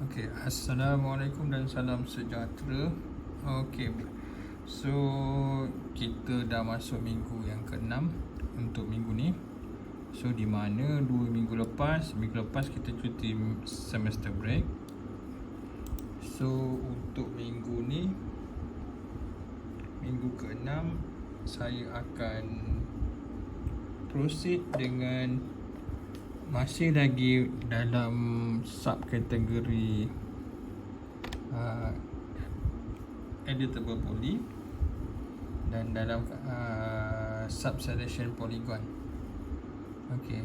Okey, Assalamualaikum dan salam sejahtera. Okey, so kita dah masuk minggu yang ke-6 untuk minggu ni. So di mana 2 minggu lepas kita cuti semester break. So untuk minggu ni, minggu ke-6, saya akan proceed dengan masih lagi dalam subkategori editable poly dan dalam subselection polygon. Okey,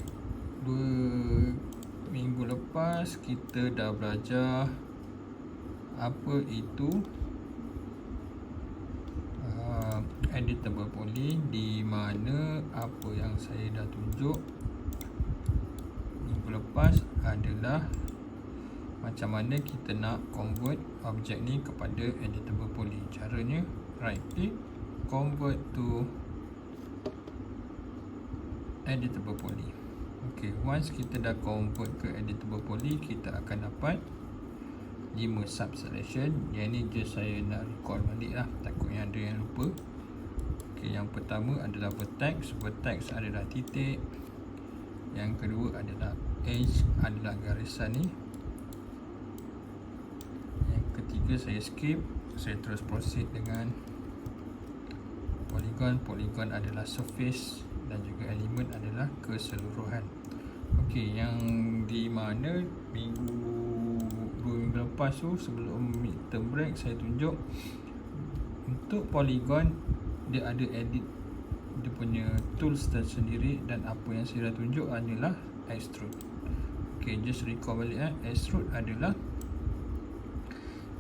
2 minggu lepas kita dah belajar apa itu editable poly, di mana apa yang saya dah tunjuk minggu lepas adalah macam mana kita nak convert objek ni kepada editable poly. Caranya right click, convert to editable poly. Okey, once kita dah convert ke editable poly, kita akan dapat 5 sub selection. Yang ni just saya nak recall balik lah, takutnya ada yang lupa. Okey, yang pertama adalah vertex. Vertex adalah titik. Yang kedua adalah edge, adalah garisan ni. Yang ketiga saya skip, saya terus proceed dengan polygon. Polygon adalah surface dan juga elemen adalah keseluruhan. Okey, yang di mana dua minggu lepas tu sebelum midterm break saya tunjuk untuk polygon dia ada edit dia punya tools tersendiri, dan apa yang saya dah tunjuk adalah extrude. Okey, just recall balik extrude adalah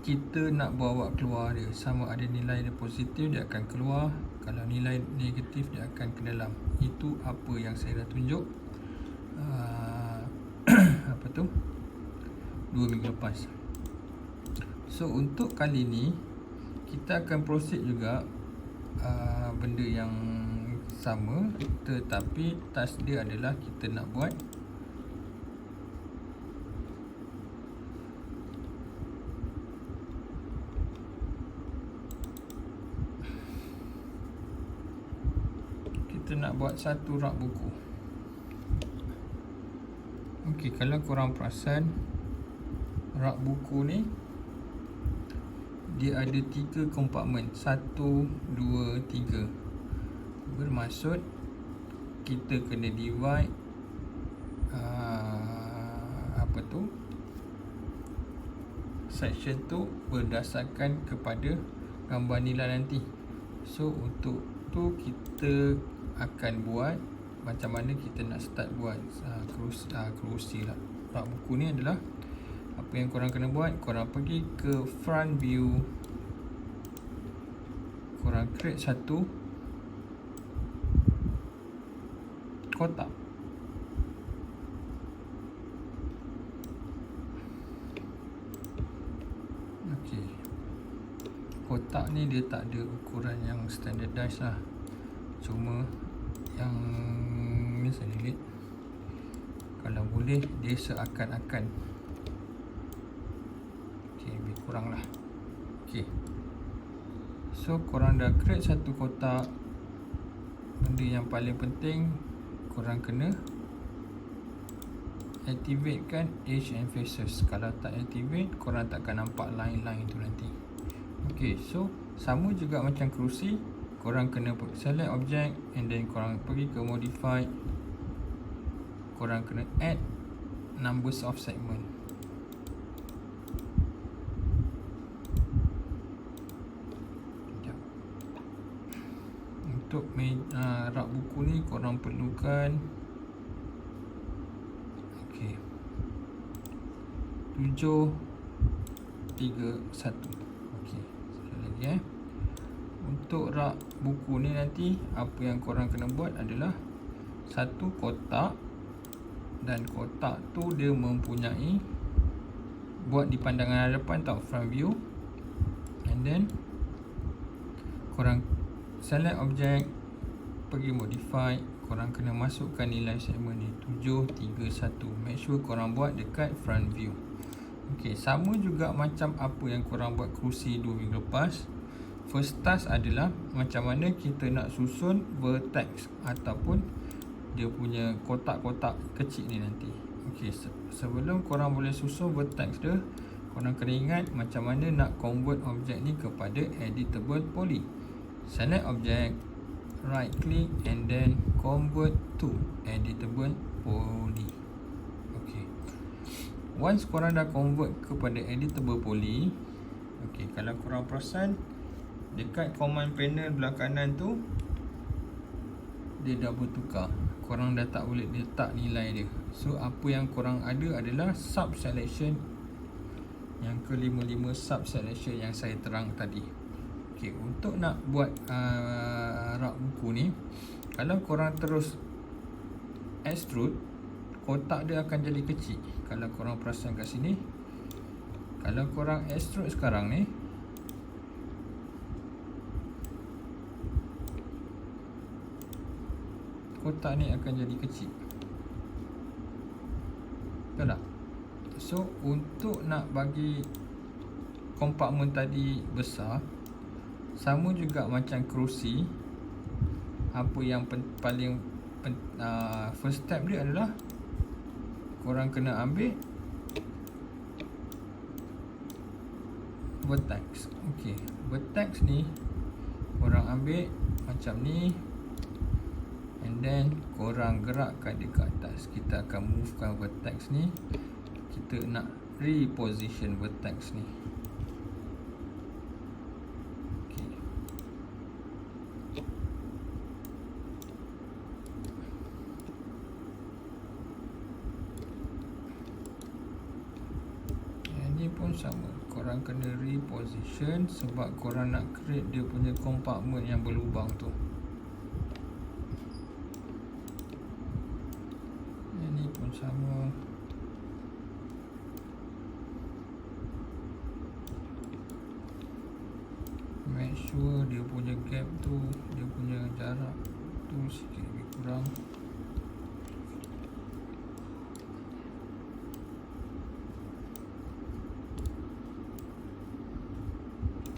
kita nak bawa keluar dia, sama ada nilai dia positif dia akan keluar, kalau nilai negatif dia akan ke dalam. Itu apa yang saya dah tunjuk apa tu 2 minggu lepas. So untuk kali ni kita akan proceed juga benda yang sama, tetapi task dia adalah kita nak buat satu rak buku. Okey, kalau korang perasan rak buku ni dia ada 3 kompartmen, 1, 2, 3. Bermaksud kita kena divide section tu berdasarkan kepada gambar nilai nanti. So untuk tu kita akan buat macam mana kita nak start buat kerusi lah. Rak buku ni adalah apa yang korang kena buat, korang pergi ke front view, korang create satu kotak. Okey, kotak ni dia tak ada ukuran yang standardized lah, cuma yang ni saya delete. Kalau boleh dia seakan-akan, okey, lebih kurang lah. Okey, so korang dah create satu kotak. Benda yang paling penting korang kena activate kan edge and faces. Kalau tak activate, korang takkan nampak line-line tu nanti. Okey, so sama juga macam kerusi, korang kena select object and then korang pergi ke modify, korang kena add numbers of segment. Untuk rak buku ni korang perlukan 7, 3, 1. Okey, sekali lagi untuk rak buku ni nanti apa yang korang kena buat adalah satu kotak, dan kotak tu dia mempunyai buat di pandangan hadapan tau, front view, and then korang select object, pergi modify, korang kena masukkan nilai segmen ni 7, 3, 1. Make sure korang buat dekat front view. Okey, sama juga macam apa yang korang buat kerusi 2 minggu lepas. First task adalah macam mana kita nak susun vertex ataupun dia punya kotak-kotak kecil ni nanti. Okey, sebelum korang boleh susun vertex dia, korang kena ingat macam mana nak convert objek ni kepada editable poly. Select object, right click and then convert to editable poly. Okey. Once korang dah convert kepada editable poly, okey, kalau korang perasan dekat command panel belah kanan tu dia dah bertukar. Korang dah tak boleh letak nilai dia. So apa yang korang ada adalah sub selection yang ke-55 sub selection yang saya terang tadi. Okey, untuk nak buat rak buku ni, kalau korang terus extrude, kotak dia akan jadi kecil. Kalau korang perasan kat sini, kalau korang extrude sekarang ni, kotak ni akan jadi kecil. Betul tak? So untuk nak bagi kompartmen tadi besar, sama juga macam kerusi, apa yang first step dia adalah korang kena ambil vertex. Okey, vertex ni korang ambil macam ni and then korang gerakkan dia ke atas. Kita akan movekan vertex ni. Kita nak reposition vertex ni. Okey. Ini pun sama. Korang kena reposition sebab korang nak create dia punya kompartmen yang berlubang tu. Ini pun sama. Make sure dia punya gap tu, dia punya jarak tu sikit lebih kurang.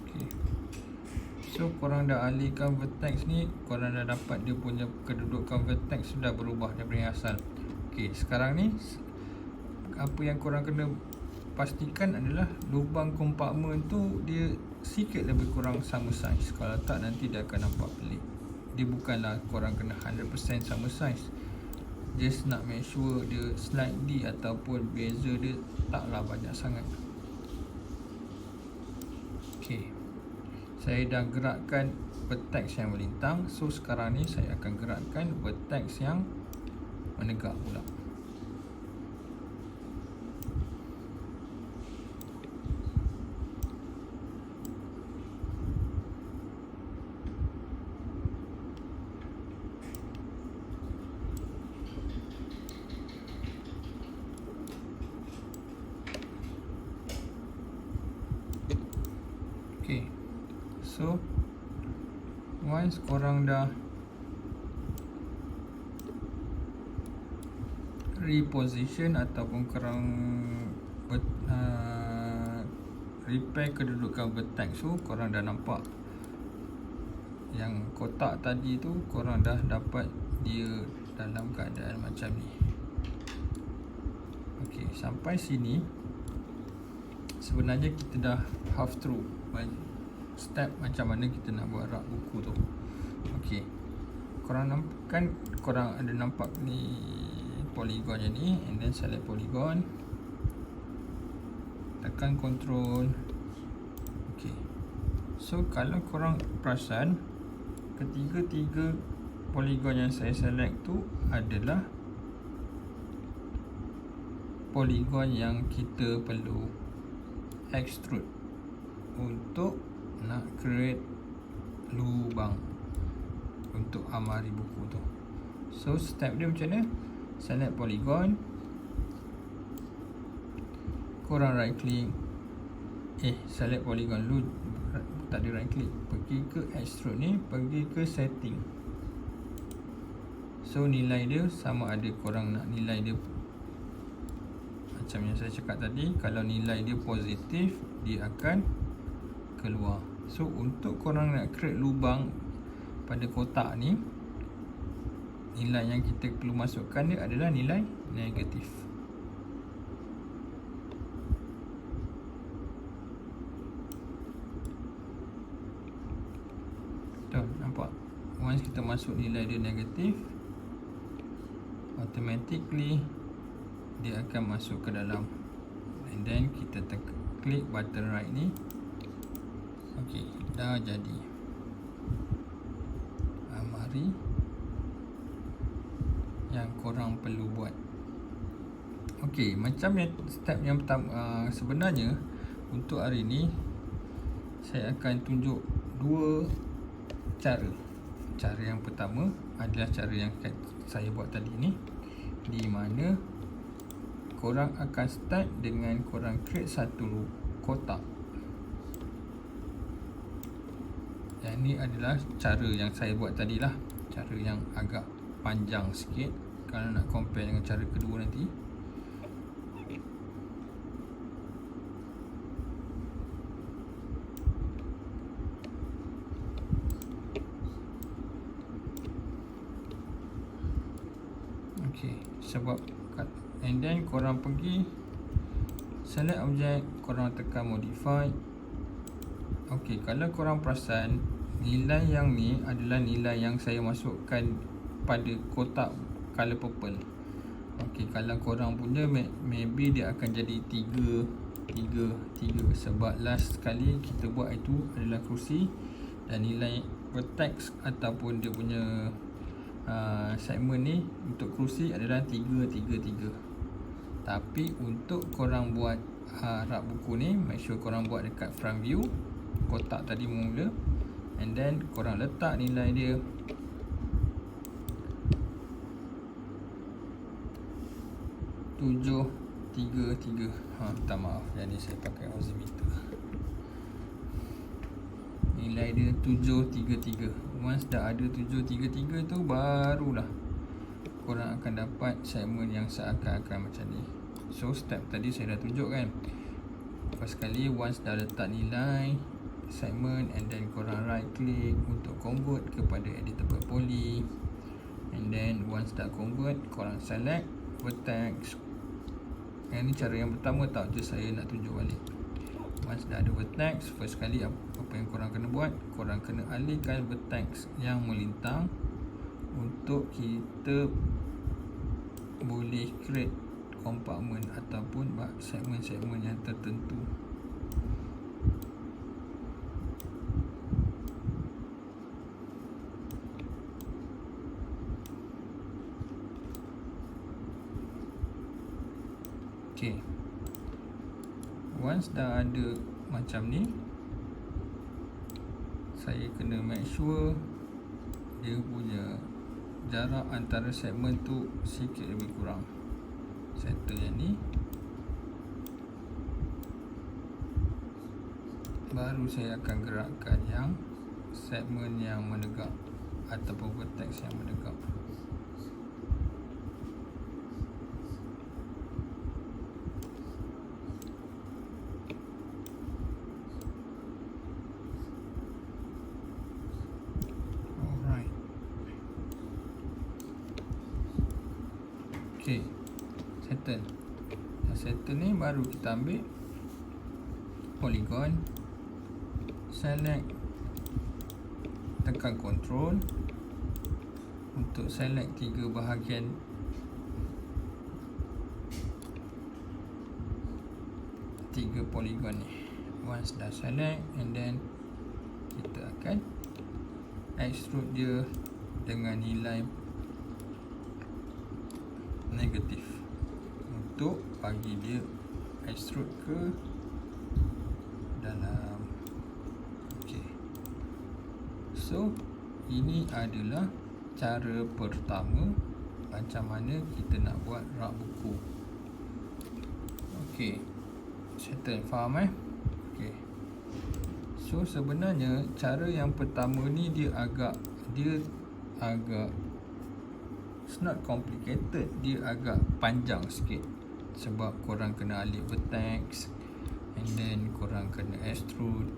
Okay. So korang dah alihkan vertex ni, korang dah dapat dia punya kedudukan vertex sudah berubah daripada asal. Okay, sekarang ni apa yang korang kena pastikan adalah lubang kompartmen tu dia sikit lebih kurang sama saiz. Kalau tak nanti dia akan nampak pelik. Dia bukanlah korang kena 100% sama saiz. Just nak make sure dia slightly ataupun beza dia taklah banyak sangat. Okay, saya dah gerakkan vertex yang melintang. So sekarang ni saya akan gerakkan vertex yang menegak pula. Okay, so once korang dah reposition ataupun korang repair kedudukan vertex tu, korang dah nampak yang kotak tadi tu korang dah dapat dia dalam keadaan macam ni. Okay, sampai sini sebenarnya kita dah half through step macam mana kita nak buat rak buku tu. Okey, korang nampak kan, korang ada nampak ni polygonnya ni, and then select polygon, tekan control. Okey, so kalau korang perasan, ketiga-tiga polygon yang saya select tu adalah polygon yang kita perlu extrude untuk nak create lubang untuk amari buku tu. So step dia macam mana? Select polygon, korang right click, select polygon dulu, tak ada right click, pergi ke extrude ni, pergi ke setting. So nilai dia sama ada korang nak nilai dia Macam yang saya cakap tadi, kalau nilai dia positif, dia akan keluar. So untuk korang nak create lubang pada kotak ni, nilai yang kita perlu masukkan dia adalah nilai negatif. Betul, nampak? Once kita masuk nilai dia negatif, automatically dia akan masuk ke dalam. And then kita klik button right ni. Okey, dah jadi. Mari yang korang perlu buat. Okey, macam yang step yang pertama, sebenarnya untuk hari ni saya akan tunjuk dua cara. Cara yang pertama adalah cara yang saya buat tadi ni, di mana korang akan start dengan korang create satu kotak. Yang ni adalah cara yang saya buat tadi lah, cara yang agak panjang sikit kalau nak compare dengan cara kedua nanti. Okay, sebab and then korang pergi select object, korang tekan modify. Okay, kalau korang perasan, nilai yang ni adalah nilai yang saya masukkan pada kotak color purple. Okay, kalau korang punya maybe dia akan jadi 3 sebab last sekali kita buat itu adalah kerusi, dan nilai vertex ataupun dia punya segmen ni untuk kerusi adalah 3. Tapi untuk korang buat rak buku ni, make sure korang buat dekat front view kotak tadi mula, and then korang letak nilai dia tujuh tiga. Minta maaf, jadi saya pakai oximeter. Nilai dia 733. Once dah ada 733 tu, barulah korang akan dapat segmen yang seakan-akan macam ni. So step tadi saya dah tunjuk kan. First kali, once dah letak nilai segmen, and then korang right click untuk convert kepada editable poly, and then once dah convert, korang select vertex. Yang ni cara yang pertama tau, je saya nak tunjuk balik. Once dah ada vertex, first kali apa yang korang kena buat, korang kena alihkan vertex yang melintang untuk kita boleh create kompartmen ataupun segmen-segmen yang tertentu. Okay, once dah ada macam ni, saya kena make sure dia punya jarak antara segmen tu sikit lebih kurang. Settle yang ni, baru saya akan gerakkan yang segmen yang menegak ataupun vertex yang menegak. Okay, settle. Dah settle ni, baru kita ambil polygon, select, tekan control untuk select 3 bahagian polygon ni. Once dah select, and then kita akan extrude dia dengan nilai negatif untuk bagi dia extrude ke dalam. Okay, so ini adalah cara pertama macam mana kita nak buat rak buku. Okay, settle, faham Okay, so sebenarnya cara yang pertama ni dia agak it's not complicated, dia agak panjang sikit. sebab korang kena alih vertex, and then korang kena extrude.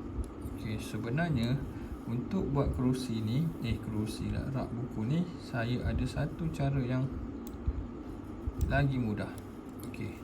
Okay, sebenarnya untuk buat kerusi ni, kerusi lah, rak buku ni, saya ada satu cara yang lagi mudah. Okay,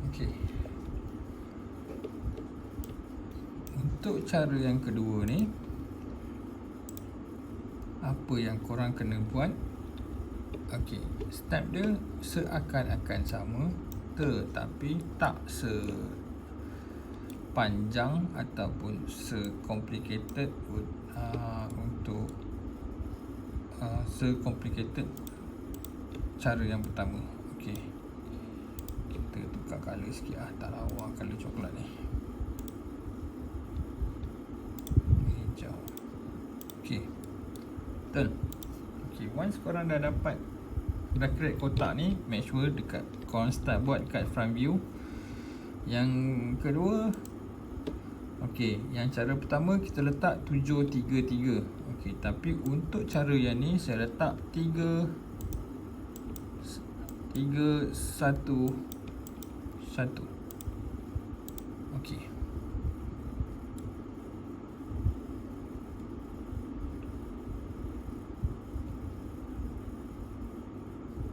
okay. Untuk cara yang kedua ni, apa yang korang kena buat? Okay, step dia seakan-akan sama, tetapi tak sepanjang ataupun se-complicated untuk se-complicated cara yang pertama. Okay, kita tukar colour sikit lah, tak lawa colour coklat ni, hijau. Okay, betul. Okay, once korang dah create kotak ni, make sure korang start buat dekat front view. Yang kedua, okay, yang cara pertama kita letak 733. Okay, tapi untuk cara yang ni saya letak 3 1 1. Okay,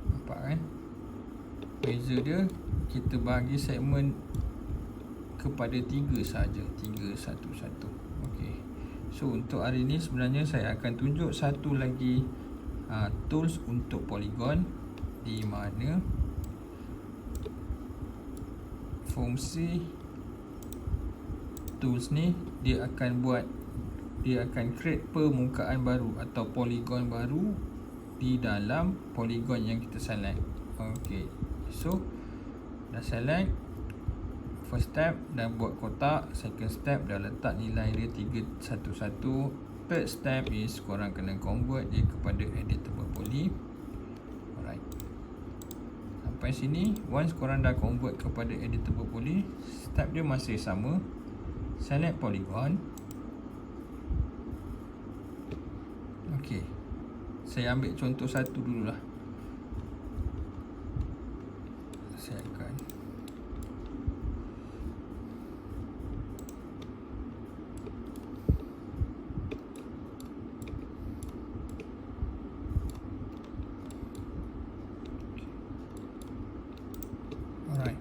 nampak kan beza dia? Kita bagi segmen kepada 3 saja, 3 1 1. Okay, so untuk hari ni sebenarnya saya akan tunjuk satu lagi tools untuk polygon, di mana fungsi tools ni dia akan create permukaan baru atau polygon baru di dalam polygon yang kita select. Okay, so dah select, first step dah buat kotak, second step dah letak nilai dia 311, third step is korang kena convert dia kepada editable poly. Alright, sampai sini once korang dah convert kepada editable poly, step dia masih sama, select polygon. Okay, saya ambil contoh satu dululah. Saya akan alright.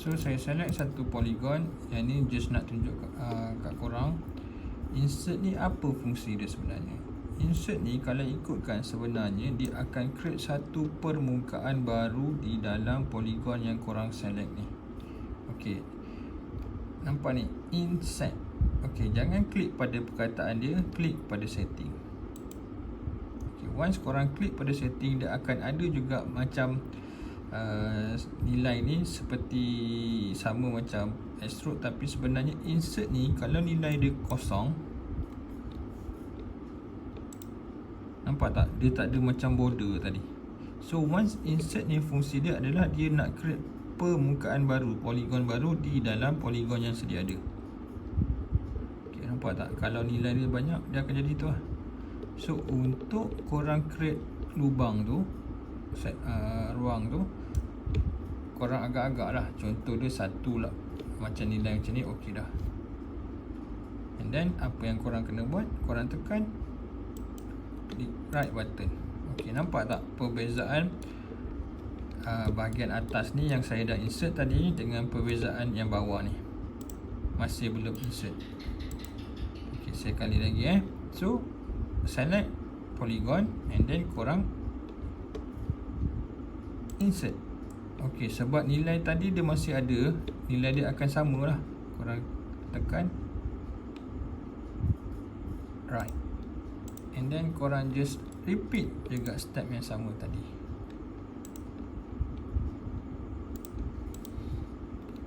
So saya select satu polygon. Yang ni just nak tunjuk kat korang, insert ni apa fungsi dia sebenarnya. Insert ni kalau ikutkan sebenarnya dia akan create satu permukaan baru di dalam polygon yang korang select ni. Okay, nampak ni, insert. Okay, jangan klik pada perkataan dia, klik pada setting. Okay, once korang klik pada setting, dia akan ada juga macam nilai ni seperti sama macam extrude, tapi sebenarnya insert ni kalau nilai dia kosong, nampak tak? Dia tak ada macam border tadi. So once insert ni fungsi dia adalah dia nak create permukaan baru, polygon baru di dalam polygon yang sedia ada. Okay, nampak tak? Kalau nilai dia banyak, dia akan jadi tu lah. So untuk korang create lubang tu, ruang tu, korang agak-agak lah, contoh dia satu lah, macam nilai macam ni, okey dah. And then apa yang korang kena buat, korang tekan right button. Okey, nampak tak perbezaan bahagian atas ni yang saya dah insert tadi dengan perbezaan yang bawah ni masih belum insert. Okey, saya kali lagi So select polygon and then korang insert. Okey, sebab nilai tadi dia masih ada, nilai dia akan sama lah. Korang tekan right, and then korang just repeat juga step yang sama tadi.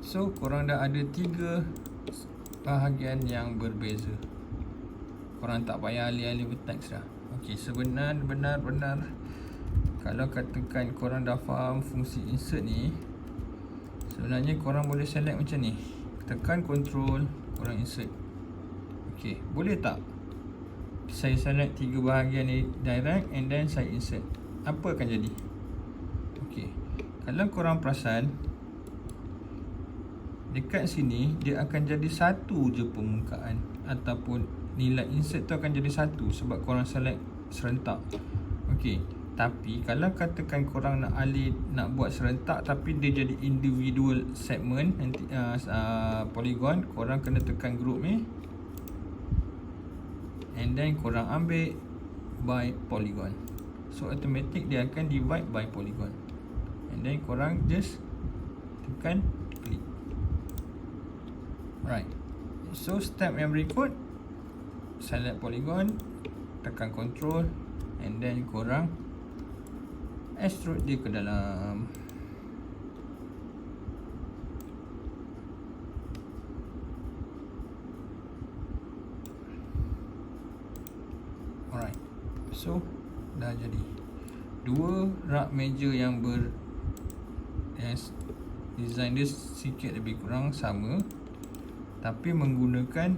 So korang dah ada 3 bahagian yang berbeza. Korang tak payah alih-alih vertex dah. Okey, benar kalau katakan korang dah faham fungsi insert ni, sebenarnya korang boleh select macam ni. Tekan control, korang insert. Okey, boleh tak saya select 3 bahagian ni direct and then saya insert? Apa akan jadi? Okey, kalau korang perasan, dekat sini dia akan jadi satu je permukaan, ataupun nilai insert tu akan jadi satu sebab korang select serentak. Okey, tapi kalau katakan korang nak buat serentak tapi dia jadi individual segment nanti polygon, korang kena tekan group ni and then korang ambil by polygon. So automatic dia akan divide by polygon, and then korang just tekan klik. Right, so step yang berikut, select polygon, tekan control, and then korang extrude dia ke dalam. Alright, so dah jadi 2 rak meja yang design dia sikit lebih kurang sama, tapi menggunakan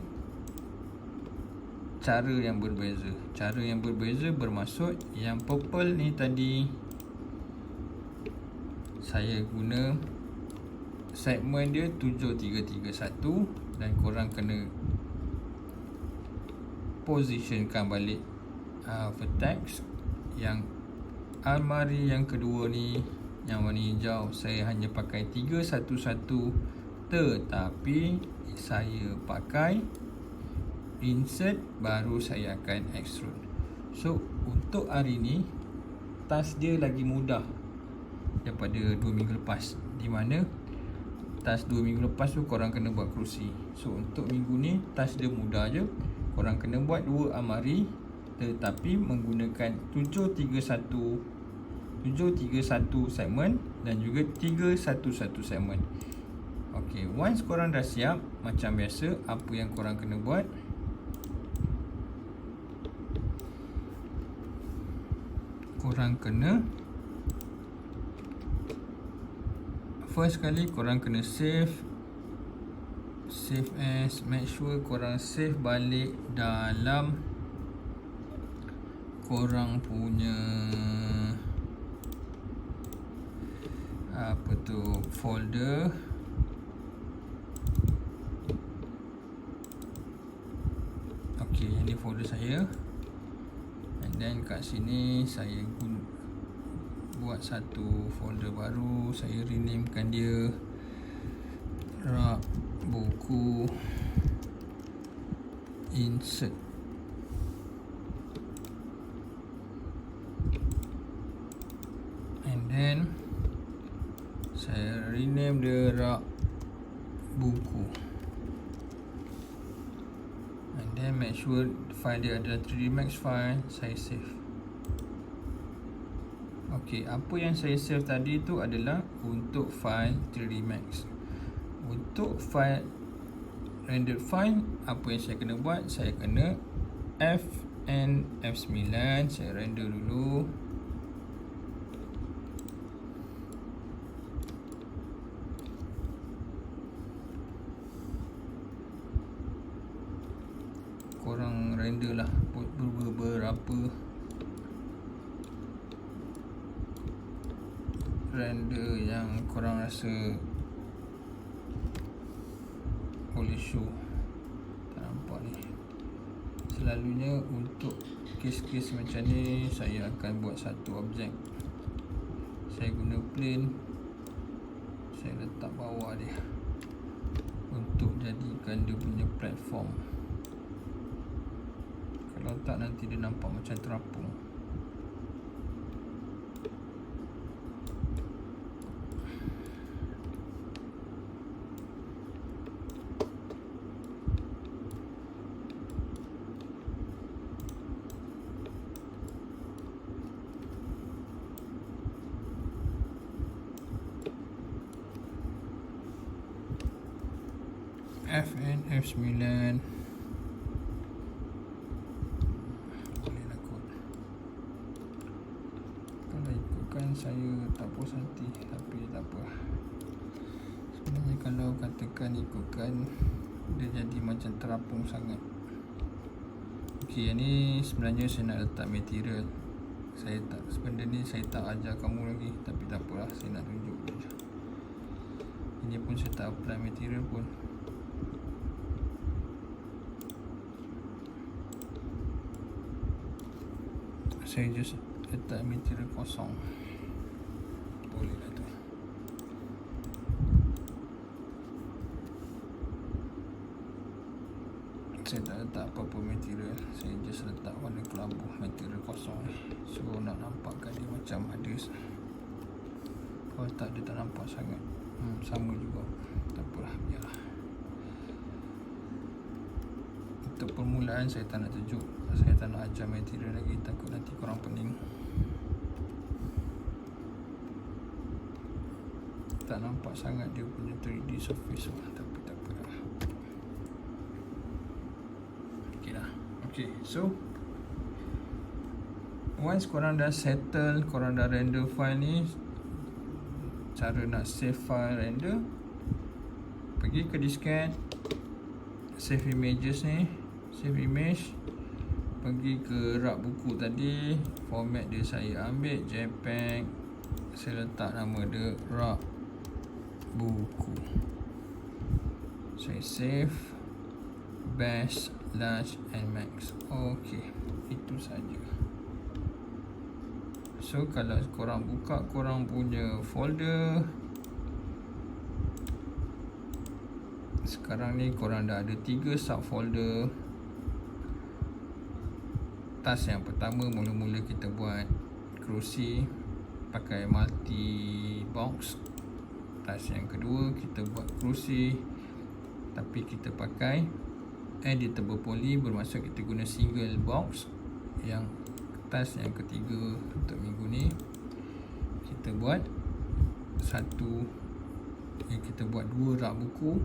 cara yang berbeza. Cara yang berbeza bermaksud yang purple ni tadi saya guna segmen dia 7331 dan korang kena positionkan balik vertex. Yang almari yang kedua ni, yang warna hijau, saya hanya pakai 311, tetapi saya pakai insert baru saya akan extrude. So untuk hari ni task dia lagi mudah daripada 2 minggu lepas, di mana task 2 minggu lepas tu korang kena buat kerusi. So untuk minggu ni task dia mudah je. Korang kena buat 2 almari tetapi menggunakan 731 segmen dan juga 311 segmen. Okey, once korang dah siap, macam biasa apa yang korang kena buat, korang kena first kali korang kena save as, make sure korang save balik dalam korang punya folder. Okey, ini folder saya, and then kat sini saya buat satu folder baru. Saya renamekan dia rak buku insert. And then saya rename dia rak buku, and then make sure file dia adalah 3D Max file. Saya save. Okey, apa yang saya save tadi tu adalah untuk file 3D Max. Untuk file rendered file, apa yang saya kena buat, saya kena F9, saya render dulu. Korang render lah beberapa render yang korang rasa boleh show. Tak nampak ni. Selalunya untuk kes-kes macam ni, saya akan buat satu objek. Saya guna plane, saya letak bawah dia untuk jadikan dia punya platform. Kalau tak nanti dia nampak macam terapung. FN F9 boleh lah kot. Kalau ikutkan saya tak puas hati, tapi tak apa. Sebenarnya kalau katakan ikutkan, dia jadi macam terapung sangat. Okey, yang ni sebenarnya saya nak letak material. Saya tak, benda ni saya tak ajar kamu lagi, tapi tak apalah, saya nak tunjuk je. Ini pun saya tak apply material pun. Saya just letak material kosong. Boleh lah tu. Saya tak letak apa-apa material, saya just letak warna kelabu material kosong ni. So nak nampakkan dia macam ada. Kalau tak, dia tak nampak sangat. Sama juga. Tak apalah, biarlah. Untuk permulaan saya tak nak tunjuk, saya tak nak ajar material lagi, takut nanti korang pening. Tak nampak sangat dia punya 3D surface lah, tapi tak apa lah. Ok lah. Ok, so once korang dah settle, korang dah render file ni, cara nak save file render, pergi ke diskette, save images ni, save image, pergi ke rak buku tadi, format dia saya ambil JPEG, saya letak nama dia rak buku, saya save, bash, large and max. Ok, itu saja. So kalau korang buka korang punya folder, sekarang ni korang dah ada 3 subfolder. Task yang pertama, mula-mula kita buat kerusi pakai multi box. Task yang kedua, kita buat kerusi tapi kita pakai editable poly, bermaksud kita guna single box. Yang task yang ketiga untuk minggu ni, kita buat 2 rak buku